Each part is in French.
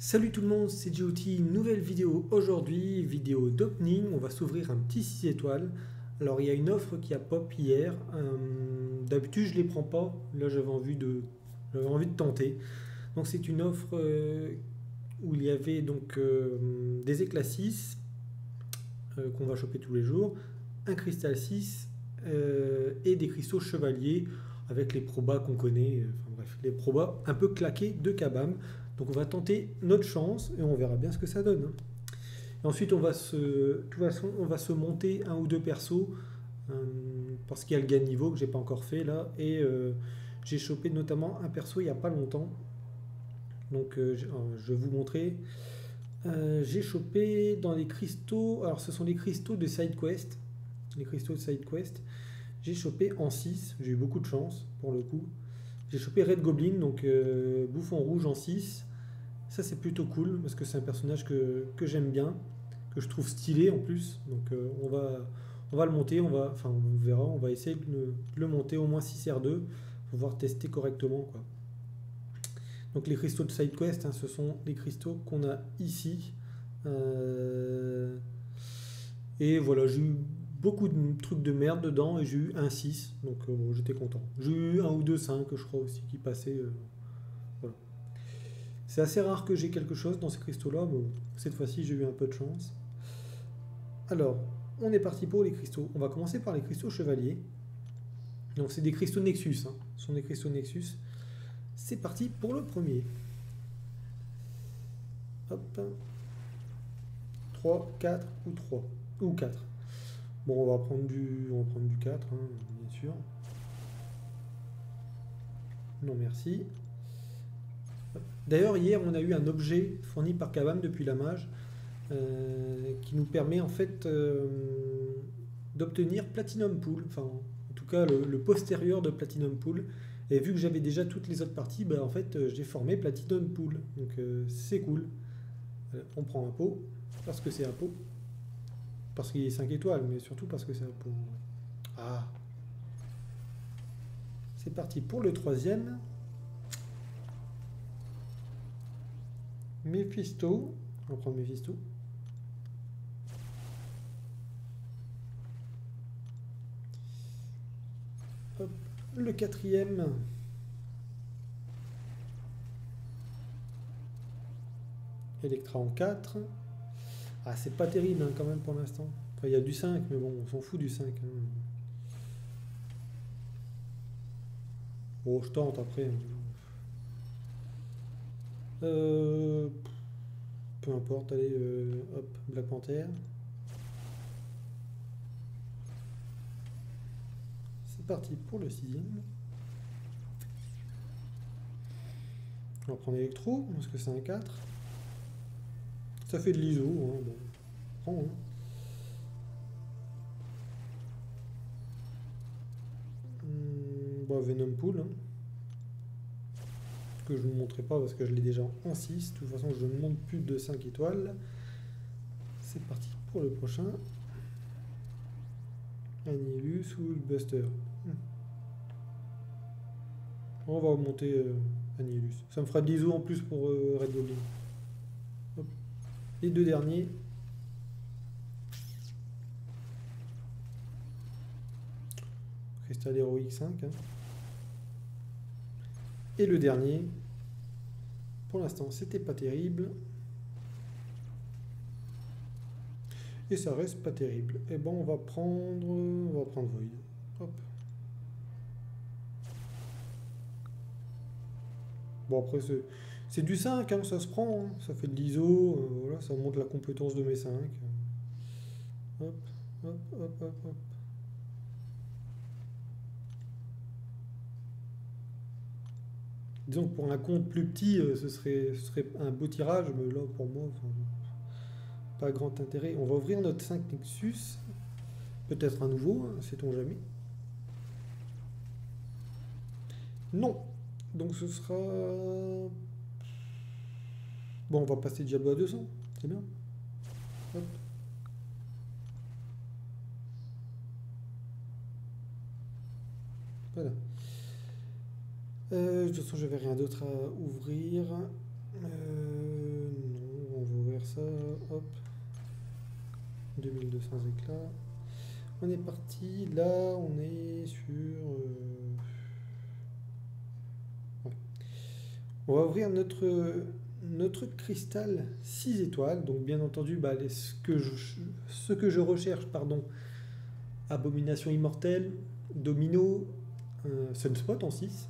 Salut tout le monde, c'est GOT, nouvelle vidéo aujourd'hui, vidéo d'opening, on va s'ouvrir un petit 6 étoiles. Alors il y a une offre qui a pop hier, d'habitude je ne les prends pas, là j'avais envie de tenter. Donc c'est une offre où il y avait donc des éclats 6 qu'on va choper tous les jours, un cristal 6 et des cristaux chevaliers avec les probas qu'on connaît, enfin bref, les probas un peu claqués de Kabam. Donc on va tenter notre chance et on verra bien ce que ça donne. Et ensuite de toute façon, on va se monter un ou deux persos parce qu'il y a le gain de niveau que j'ai pas encore fait là et j'ai chopé notamment un perso il y a pas longtemps. Donc je vais vous montrer. J'ai chopé dans les cristaux, alors ce sont les cristaux de side quest, les cristaux de side quest. J'ai chopé en 6, j'ai eu beaucoup de chance pour le coup. J'ai chopé Red Goblin, donc bouffon rouge en 6. Ça c'est plutôt cool parce que c'est un personnage que j'aime bien, que je trouve stylé en plus. Donc on va le monter, enfin on verra, on va essayer de le monter au moins 6 R2 pour pouvoir tester correctement, quoi. Donc les cristaux de side quest, hein, ce sont les cristaux qu'on a ici. Et voilà, j'ai eu beaucoup de trucs de merde dedans et j'ai eu un 6, donc bon, j'étais content. J'ai eu un ou deux 5, je crois aussi, qui passaient. Voilà. C'est assez rare que j'ai quelque chose dans ces cristaux-là, mais bon, cette fois-ci j'ai eu un peu de chance. Alors, on est parti pour les cristaux. On va commencer par les cristaux chevaliers. Donc c'est des cristaux Nexus, hein. Ce sont des cristaux Nexus. C'est parti pour le premier. Hop. 3, 4 ou 3. Ou 4. Bon, on va prendre du 4, hein, bien sûr. Non, merci. D'ailleurs, hier, on a eu un objet fourni par Kabam depuis la mage qui nous permet en fait d'obtenir Platinum Pool, enfin en tout cas le postérieur de Platinum Pool. Et vu que j'avais déjà toutes les autres parties, bah, en fait j'ai formé Platinum Pool, donc c'est cool. On prend un pot, parce que c'est un pot, parce qu'il est 5 étoiles, mais surtout parce que c'est un pot. Ah, c'est parti pour le troisième. Mephisto, on va prendre Mephisto. Hop, le quatrième. Electra en 4. Ah, c'est pas terrible hein, quand même pour l'instant. Enfin, il y a du 5, mais bon, on s'en fout du 5. Hein. Bon, je tente après. Peu importe, allez, hop, Black Panther. C'est parti pour le sixième. On va prendre Electro, parce que c'est un 4. Ça fait de l'ISO, hein, bon. Prends, hein. Bon, Venom Pool, hein, que je ne montrerai pas parce que je l'ai déjà en 6. De toute façon, je ne monte plus de 5 étoiles. C'est parti pour le prochain. Annihilus ou le Buster. On va augmenter Annihilus. Ça me fera de l'ISO en plus pour Red Goblin. Hop. Les deux derniers. Cristal héroïque 5. Hein. Et le dernier. Pour l'instant, c'était pas terrible. Et ça reste pas terrible. Et bon, on va prendre Void. Hop. Bon, après, c'est du 5, hein, ça se prend. Hein. Ça fait de l'ISO. Voilà, ça monte la compétence de mes 5. Hop, hop, hop, hop, hop. Disons que pour un compte plus petit, ce serait un beau tirage, mais là, pour moi, enfin, pas grand intérêt. On va ouvrir notre 5 Nexus. Peut-être un nouveau, hein, sait-on jamais. Non. Donc ce sera... Bon, on va passer Diablo à 200. C'est bien. Hop. Voilà. De toute façon, j'avais rien d'autre à ouvrir. ça, hop, 2200 éclats. On est parti, là on est sur... ouais. On va ouvrir notre cristal 6 étoiles, donc bien entendu bah, ce que je recherche, pardon, Abomination Immortelle, Domino, Sunspot en 6,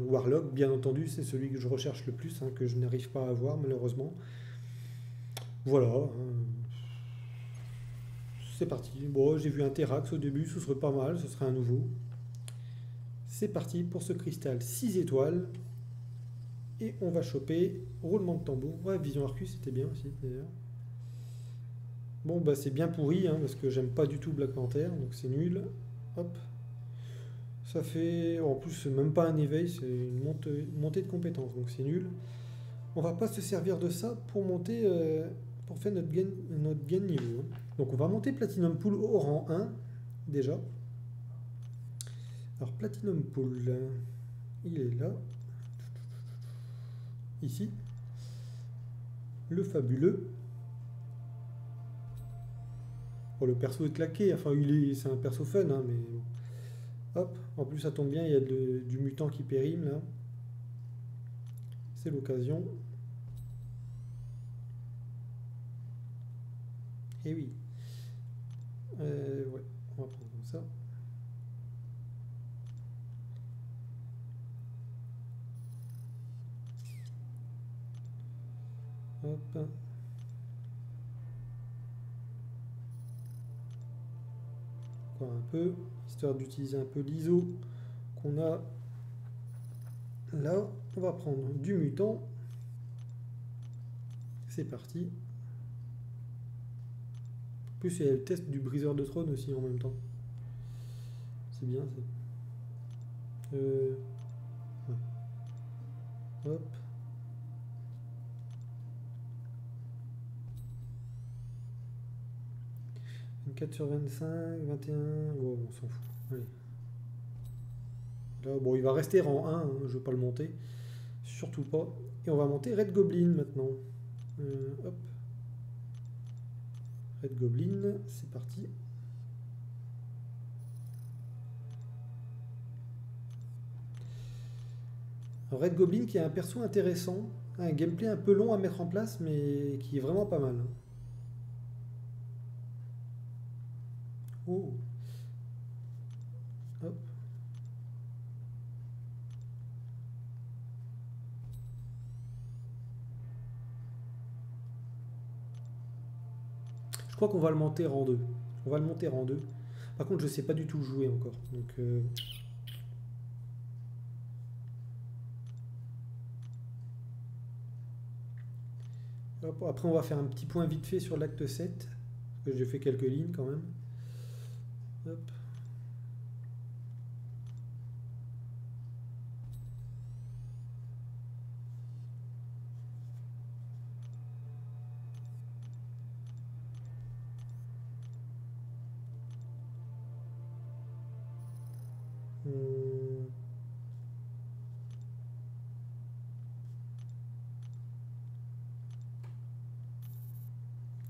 Warlock, bien entendu, c'est celui que je recherche le plus, hein, que je n'arrive pas à avoir malheureusement. Voilà, c'est parti. Bon, j'ai vu un Terrax au début, ce serait pas mal, ce serait un nouveau. C'est parti pour ce cristal 6 étoiles. Et on va choper roulement de tambour. Ouais, Vision Arcus, c'était bien aussi d'ailleurs. Bon, bah c'est bien pourri, hein, parce que j'aime pas du tout Black Panther, donc c'est nul. Hop. Ça fait... En plus, c'est même pas un éveil, c'est une montée de compétences, donc c'est nul. On va pas se servir de ça pour monter... pour faire notre gain niveau. Hein. Donc on va monter Platinum Pool au rang 1, déjà. Alors Platinum Pool, il est là. Ici. Le fabuleux. Bon, le perso est claqué, enfin c'est un perso fun, hein, mais bon. Hop, en plus ça tombe bien, il y a du mutant qui périme là. C'est l'occasion. Et oui. Ouais, on va prendre comme ça. Hop. Encore un peu, histoire d'utiliser un peu l'ISO qu'on a là. On va prendre du mutant. C'est parti. En plus, il y a le test du briseur de trône aussi en même temps. C'est bien ça. Ouais. Hop. 24 sur 25, 21. Oh, on s'en fout. Allez. Là, bon, il va rester rang 1, hein, je ne vais pas le monter. Surtout pas. Et on va monter Red Goblin maintenant. Hop. Red Goblin, c'est parti. Alors, Red Goblin qui est un perso intéressant, un gameplay un peu long à mettre en place, mais qui est vraiment pas mal. Oh. Hop. Je crois qu'on va le monter rang 2. On va le monter rang 2. Par contre, je sais pas du tout jouer encore. Donc, hop, après, on va faire un petit point vite fait sur l'acte 7. Parce que j'ai fait quelques lignes quand même. Hop.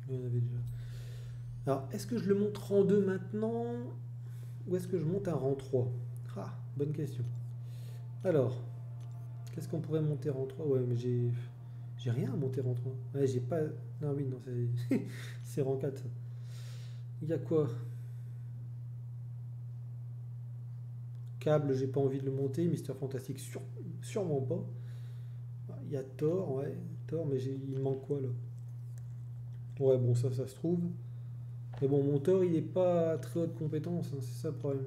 Il y en avait déjà. Alors, est-ce que je le monte rang 2 maintenant ou est-ce que je monte un rang 3? Ah, bonne question. Alors, qu'est-ce qu'on pourrait monter rang 3? Ouais, mais j'ai rien à monter rang 3. Ouais, j'ai pas... Non, oui, non, c'est c'est rang 4 ça. Il y a quoi? Câble, j'ai pas envie de le monter. Mister Fantastique, sûrement pas. Il y a Thor, ouais. Thor, mais il me manque quoi là? Ouais, bon, ça se trouve. Mais bon, mon Thor, il est pas à très haute compétence, hein, c'est ça le problème.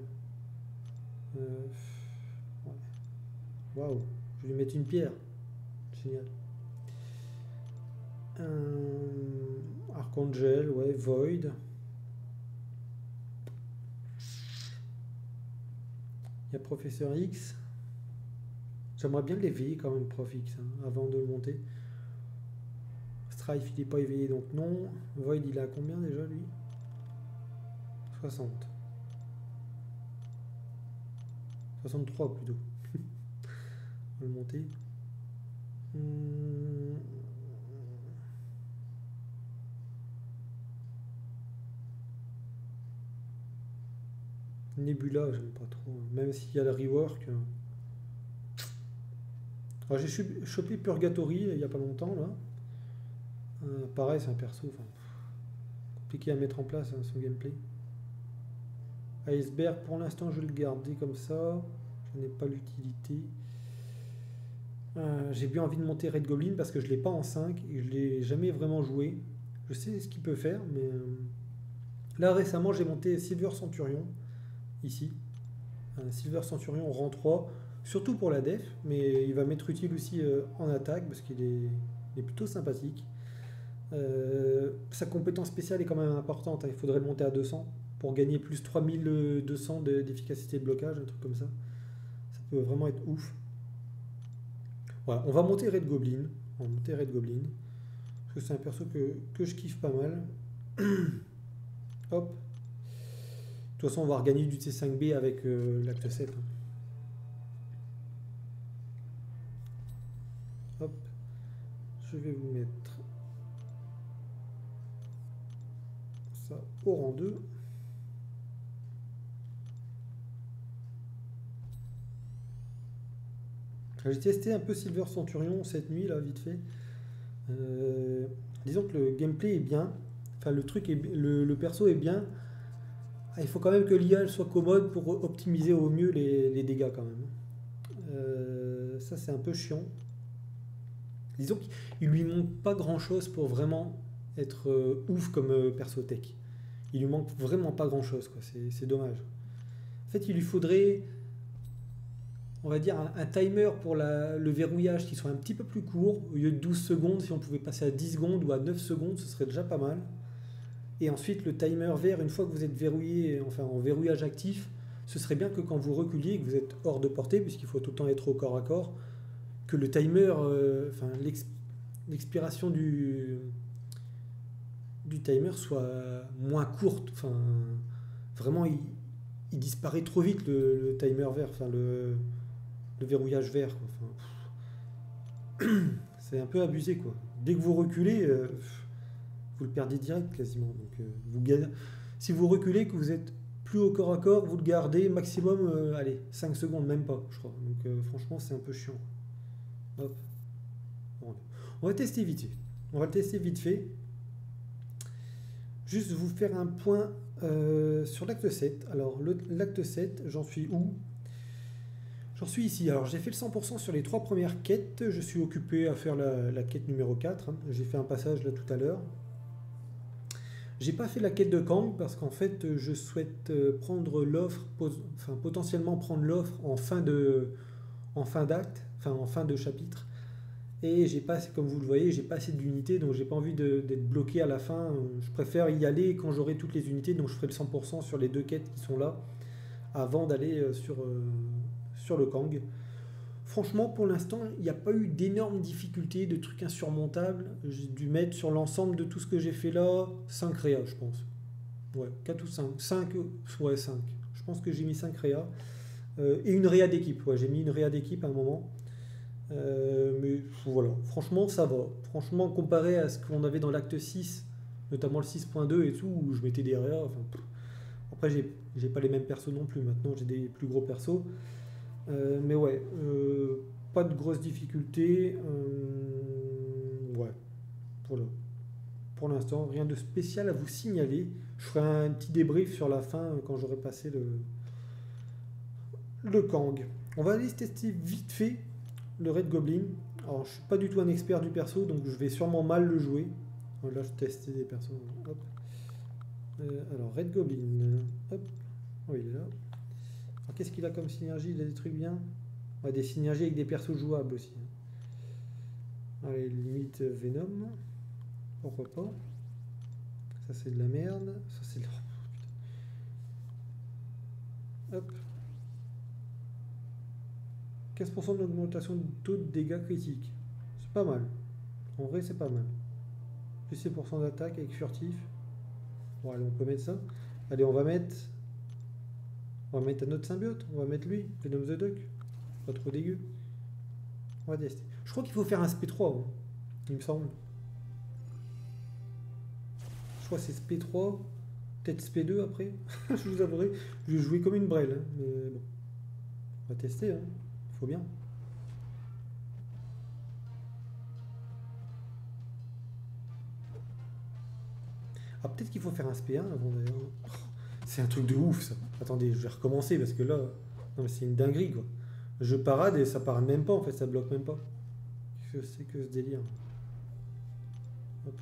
Ouais. Waouh, je vais lui mettre une pierre. Génial. Archangel, ouais, Void. Il y a Professeur X. J'aimerais bien l'éveiller quand même, Prof X, hein, avant de le monter. Strife, il n'est pas éveillé, donc non. Void, il a combien déjà, lui? 60. 63 plutôt. On va le monter. Nebula, j'aime pas trop. Même s'il y a le rework. Alors j'ai chopé Purgatory il y a pas longtemps là. Pareil, c'est un perso compliqué à mettre en place hein, son gameplay. Iceberg, pour l'instant je vais le garder comme ça. Je n'ai pas l'utilité. J'ai bien envie de monter Red Goblin parce que je l'ai pas en 5 et je l'ai jamais vraiment joué. Je sais ce qu'il peut faire, mais là récemment j'ai monté Silver Centurion ici. Un Silver Centurion rang 3, surtout pour la def, mais il va m'être utile aussi en attaque parce qu'il est plutôt sympathique. Sa compétence spéciale est quand même importante, hein. Il faudrait le monter à 200 pour gagner plus 3200 d'efficacité de blocage, un truc comme ça. Ça peut vraiment être ouf. Voilà, on va monter Red Goblin. On va monter Red Goblin. Parce que c'est un perso que je kiffe pas mal. Hop. De toute façon, on va regagner du T5B avec l'acte 7. Hein. Hop. Je vais vous mettre ça au rang 2. J'ai testé un peu Silver Centurion cette nuit, là, vite fait. Disons que le gameplay est bien. Enfin, le truc est, le perso est bien. Ah, il faut quand même que l'IA soit commode pour optimiser au mieux les dégâts, quand même. Ça, c'est un peu chiant. Disons qu'il lui manque pas grand-chose pour vraiment être ouf comme perso tech. Il lui manque vraiment pas grand-chose, quoi. C'est dommage. En fait, il lui faudrait, on va dire, un timer pour le verrouillage qui soit un petit peu plus court. Au lieu de 12 secondes, si on pouvait passer à 10 secondes ou à 9 secondes, ce serait déjà pas mal. Et ensuite, le timer vert, une fois que vous êtes verrouillé, enfin en verrouillage actif, ce serait bien que quand vous reculiez et que vous êtes hors de portée, puisqu'il faut tout le temps être au corps à corps, que le timer, enfin l'expiration du timer soit moins courte. Enfin, vraiment, il disparaît trop vite le timer vert, enfin le verrouillage vert. Enfin, c'est un peu abusé, quoi. Dès que vous reculez, vous le perdez direct quasiment. Donc, vous gagnez. Si vous reculez, que vous êtes plus au corps à corps, vous le gardez maximum, allez, 5 secondes, même pas, je crois. Donc, franchement, c'est un peu chiant. Hop. Bon. On va tester vite fait. On va le tester vite fait. Juste vous faire un point sur l'acte 7. Alors, l'acte 7, j'en suis où? J'en suis ici. Alors, j'ai fait le 100% sur les 3 premières quêtes. Je suis occupé à faire la quête numéro 4. Hein. J'ai fait un passage là tout à l'heure. J'ai pas fait la quête de Kang parce qu'en fait, je souhaite prendre l'offre, enfin potentiellement prendre l'offre en fin d'acte, enfin en fin de chapitre. Et j'ai pas, comme vous le voyez, j'ai pas assez d'unités, donc j'ai pas envie d'être bloqué à la fin. Je préfère y aller quand j'aurai toutes les unités, donc je ferai le 100% sur les 2 quêtes qui sont là, avant d'aller sur le Kang. Franchement, pour l'instant, il n'y a pas eu d'énormes difficultés, de trucs insurmontables. J'ai dû mettre sur l'ensemble de tout ce que j'ai fait là, 5 réas, je pense. Ouais, 4 ou 5. 5, ouais, 5. Je pense que j'ai mis 5 réas. Et une réa d'équipe, ouais, j'ai mis une réa d'équipe à un moment. Mais voilà, franchement ça va. Franchement, comparé à ce qu'on avait dans l'acte 6, notamment le 6.2 et tout, où je mettais des réas, enfin, après j'ai pas les mêmes persos non plus, maintenant j'ai des plus gros persos. Mais ouais, pas de grosses difficultés. Ouais, voilà. Pour l'instant, rien de spécial à vous signaler. Je ferai un petit débrief sur la fin quand j'aurai passé le Kang. On va aller tester vite fait le Red Goblin. Alors, je suis pas du tout un expert du perso, donc je vais sûrement mal le jouer. Là, je testais des persos. Hop. Alors, Red Goblin. Hop. Oh, il est là. Alors, qu'est-ce qu'il a comme synergie? Il a des trucs bien. Ouais, des synergies avec des persos jouables aussi. Allez, limite Venom. Pourquoi pas? Ça, c'est de la merde. Ça, c'est de... Hop. 15% d'augmentation de taux de dégâts critiques. C'est pas mal. En vrai, c'est pas mal. Plus 6% d'attaque avec furtif. Bon, allez, on peut mettre ça. Allez, on va mettre un autre symbiote. On va mettre lui, Venom the Duck. Pas trop dégueu. On va tester. Je crois qu'il faut faire un SP3, hein, il me semble. Je crois que c'est SP3. Peut-être SP2 après. Je vous avouerai, je vais jouer comme une brêle, hein, mais bon, on va tester, hein. Faut bien. Ah, peut-être qu'il faut faire un SP1 avant d'ailleurs. Oh, c'est un truc de ouf ça. Attendez, je vais recommencer parce que là, non mais c'est une dinguerie quoi. Je parade et ça parade même pas en fait, ça bloque même pas. Qu'est-ce que c'est que ce délire? Hop.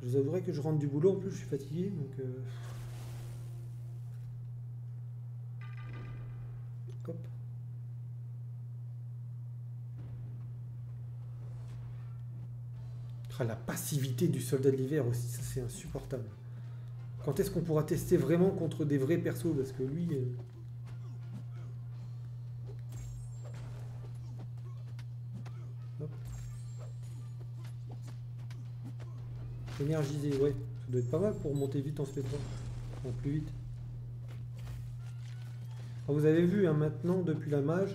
Je vous avouerai que je rentre du boulot, en plus je suis fatigué, donc hop. Ah, la passivité du soldat de l'hiver aussi, ça c'est insupportable. Quand est-ce qu'on pourra tester vraiment contre des vrais persos? Parce que lui... hop. Énergisé, ouais. Ça doit être pas mal pour monter vite en SP3. Enfin, plus vite. Alors, vous avez vu, hein, maintenant, depuis la mage,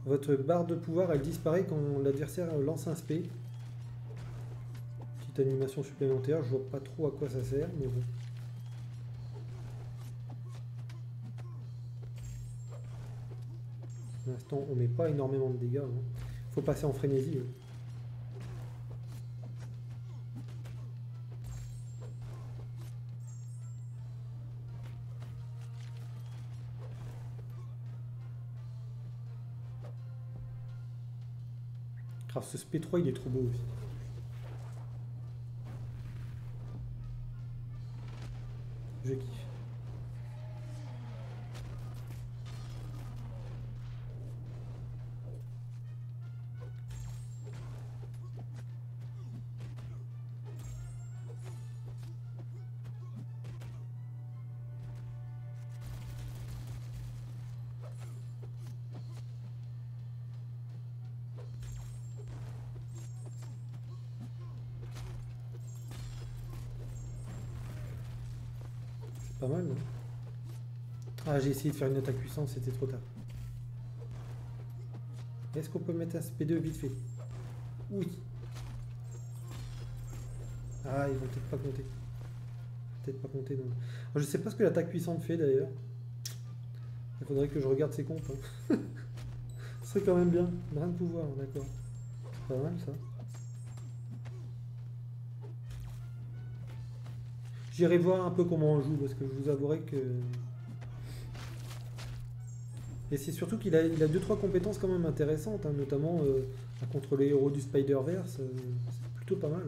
votre barre de pouvoir, elle disparaît quand l'adversaire lance un spé. Petite animation supplémentaire, je vois pas trop à quoi ça sert, mais bon. Pour l'instant, on met pas énormément de dégâts. Hein. Faut passer en frénésie. Hein. Ah, ce SP3 il est trop beau aussi. Je kiffe. Pas mal, non? Ah, j'ai essayé de faire une attaque puissante, c'était trop tard. Est-ce qu'on peut mettre un SP2 vite fait? Oui. Ah, ils vont peut-être pas compter. Peut-être pas compter. Non. Je sais pas ce que l'attaque puissante fait d'ailleurs. Il faudrait que je regarde ses comptes. Hein. Ce serait quand même bien. Brin de pouvoir, d'accord. C'est pas mal ça. J'irai voir un peu comment on joue parce que je vous avouerai que... Et c'est surtout qu'il a 2-3 compétences quand même intéressantes, hein, notamment contre les héros du Spider-Verse. C'est plutôt pas mal.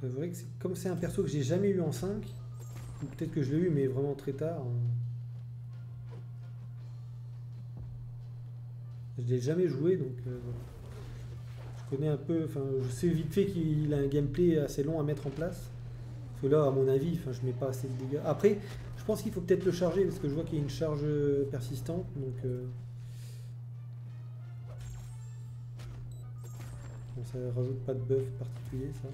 C'est vrai que comme c'est un perso que j'ai jamais eu en 5, ou peut-être que je l'ai eu mais vraiment très tard. Je l'ai jamais joué donc je connais un peu, enfin je sais vite fait qu'il a un gameplay assez long à mettre en place. Parce que là à mon avis, enfin, je mets pas assez de dégâts. Après, je pense qu'il faut peut-être le charger parce que je vois qu'il y a une charge persistante donc bon, ça rajoute pas de buff particulier ça.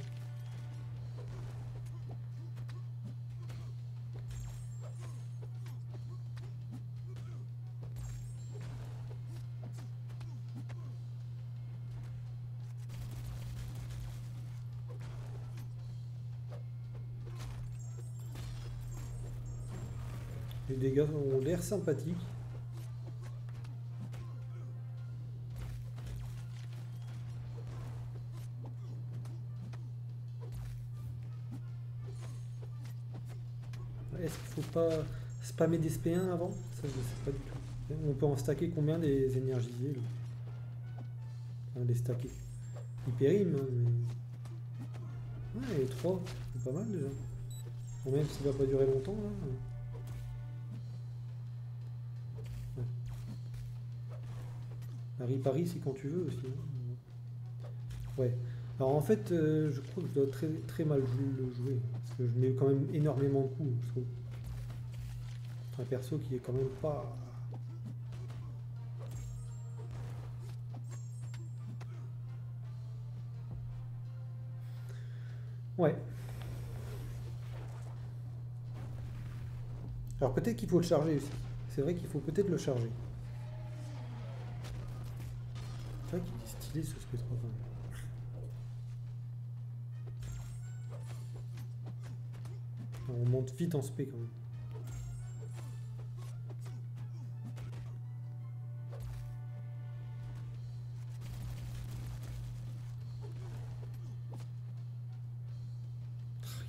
Les dégâts ont l'air sympathiques. Est-ce qu'il faut pas spammer des SP1 avant? Ça je ne sais pas du tout. On peut en stacker combien des énergisés là? Enfin, les stacker. Ils périment, hein, mais... Ouais, les 3, c'est pas mal déjà. Bon, même s'il va pas durer longtemps là. Ouais. Harry Paris c'est quand tu veux aussi. Hein. Ouais. Alors en fait, je crois que je dois très, très mal le jouer. Parce que je mets quand même énormément de coups, je trouve. Un perso qui est quand même pas... Ouais. Alors peut-être qu'il faut le charger aussi. C'est vrai qu'il faut peut-être le charger. C'est vrai qu'il est stylé ce SP3 quand même. On monte vite en SP quand même.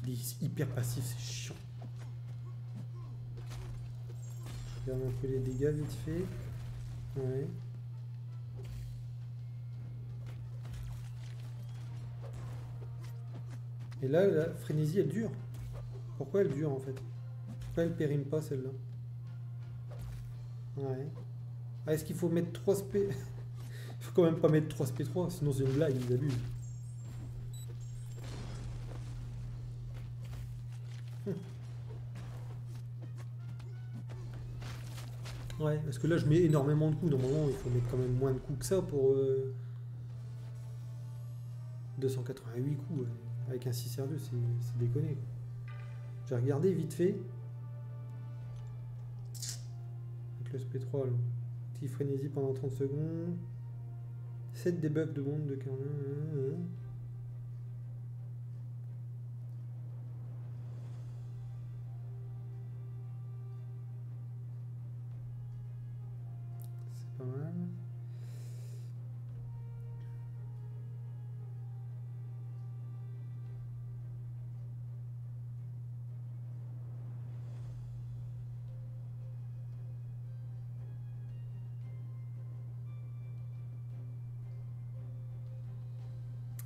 Il est hyper passif, c'est chiant. Je regarde un peu les dégâts vite fait. Ouais. Et là, la frénésie, elle dure. Pourquoi elle dure en fait? Pourquoi elle périme pas celle-là? Ouais. Ah, est-ce qu'il faut mettre 3 SP? Il faut quand même pas mettre 3 SP3, sinon c'est une blague, ils abusent. Ouais, parce que là je mets énormément de coups. Normalement, il faut mettre quand même moins de coups que ça pour 288 coups. Ouais. Avec un 6R2, c'est déconné. J'ai regardé vite fait. Avec le SP3, là. Petit frénésie pendant 30 secondes. 7 debuffs de bombe de 15. C'est pas mal.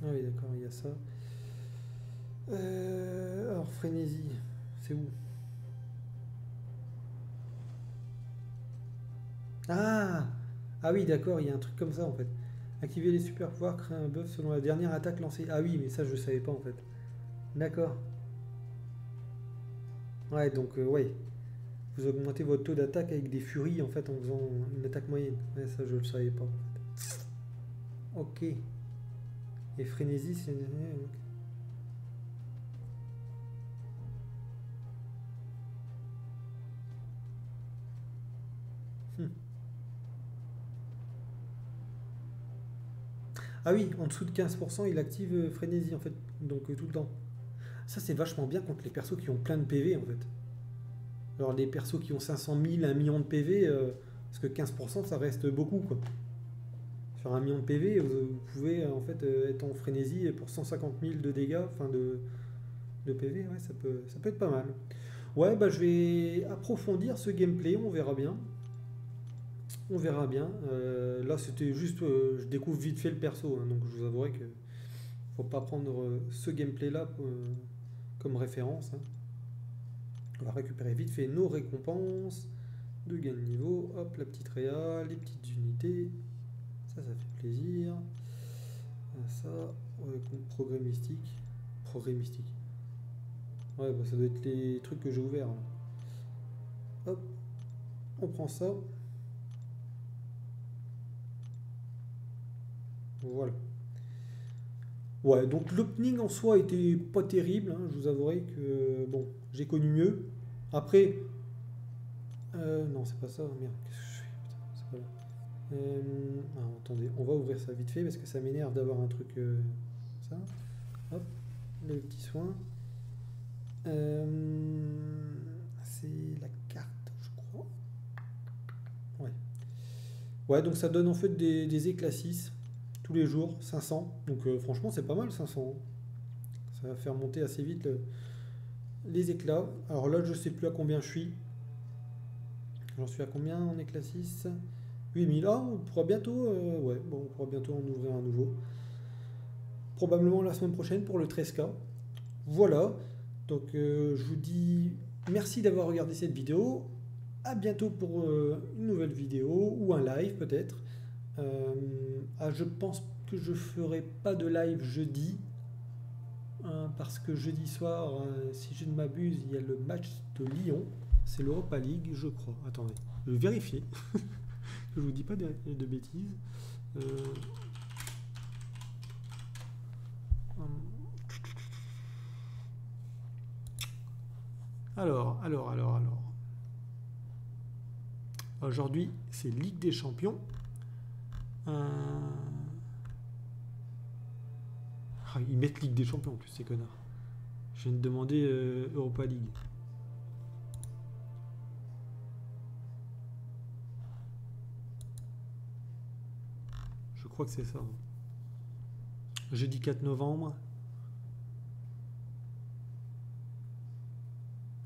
Ah oui, d'accord, il y a ça. Alors, frénésie, c'est où? Ah! Ah oui, d'accord, il y a un truc comme ça en fait. Activer les super pouvoirs, créer un buff selon la dernière attaque lancée. Ah oui, mais ça je savais pas en fait. D'accord. Ouais, donc ouais. Vous augmentez votre taux d'attaque avec des furies en fait en faisant une attaque moyenne. Ouais, ça je le savais pas en fait. Ok. Et frénésie, c'est... Hmm. Ah oui, en dessous de 15%, il active frénésie en fait. Donc tout le temps. Ça c'est vachement bien contre les persos qui ont plein de PV en fait. Alors les persos qui ont 500 000, 1 million de PV, parce que 15% ça reste beaucoup quoi. Sur 1 million de PV, vous pouvez en fait être en frénésie pour 150 000 de dégâts, enfin de PV, ouais, ça peut être pas mal. Ouais, bah je vais approfondir ce gameplay, on verra bien. On verra bien. Là c'était juste, je découvre vite fait le perso, hein, donc je vous avouerai que faut pas prendre ce gameplay là comme référence. Hein. On va récupérer vite fait nos récompenses de gain de niveau. Hop, la petite réa, les petites unités. Ça fait plaisir. Ça, progrès mystique. Progrès mystique. Ouais, bah, ça doit être les trucs que j'ai ouverts. Là. Hop, on prend ça. Voilà. Ouais, donc l'opening en soi était pas terrible. Hein, je vous avouerai que bon, j'ai connu mieux. Après, non, c'est pas ça. Merde, qu'est-ce que je fais? Putain, c'est pas là. Attendez, on va ouvrir ça vite fait parce que ça m'énerve d'avoir un truc ça. Hop, le petit soin. C'est la carte, je crois. Ouais. Ouais, donc ça donne en fait des éclats 6 tous les jours, 500. Donc franchement, c'est pas mal 500. Ça va faire monter assez vite les éclats. Alors là, je sais plus à combien je suis. J'en suis à combien en éclat 6? 8000. Ah, on pourra bientôt, ouais, bon, on pourra bientôt en ouvrir un nouveau. Probablement la semaine prochaine pour le 13K. Voilà. Donc je vous dis merci d'avoir regardé cette vidéo. À bientôt pour une nouvelle vidéo ou un live peut-être. Je pense que je ferai pas de live jeudi. Hein, parce que jeudi soir, si je ne m'abuse, il y a le match de Lyon. C'est l'Europa League, je crois. Attendez, je vais vérifier. Je vous dis pas de bêtises. Alors. Aujourd'hui, c'est Ligue des Champions. Ils mettent Ligue des Champions en plus, ces connards. Je viens de demander Europa League. Je crois que c'est ça. Jeudi 4 novembre.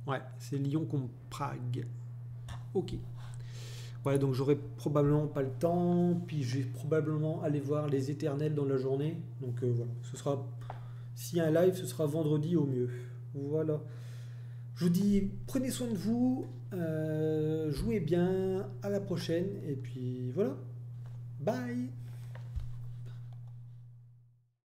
Ouais, c'est Lyon contre Prague. Ok. Ouais, donc j'aurai probablement pas le temps, puis je vais probablement aller voir les Éternels dans la journée. Donc voilà, ce sera, s'il y a un live, ce sera vendredi au mieux. Voilà. Je vous dis, prenez soin de vous, jouez bien, à la prochaine, et puis voilà. Bye!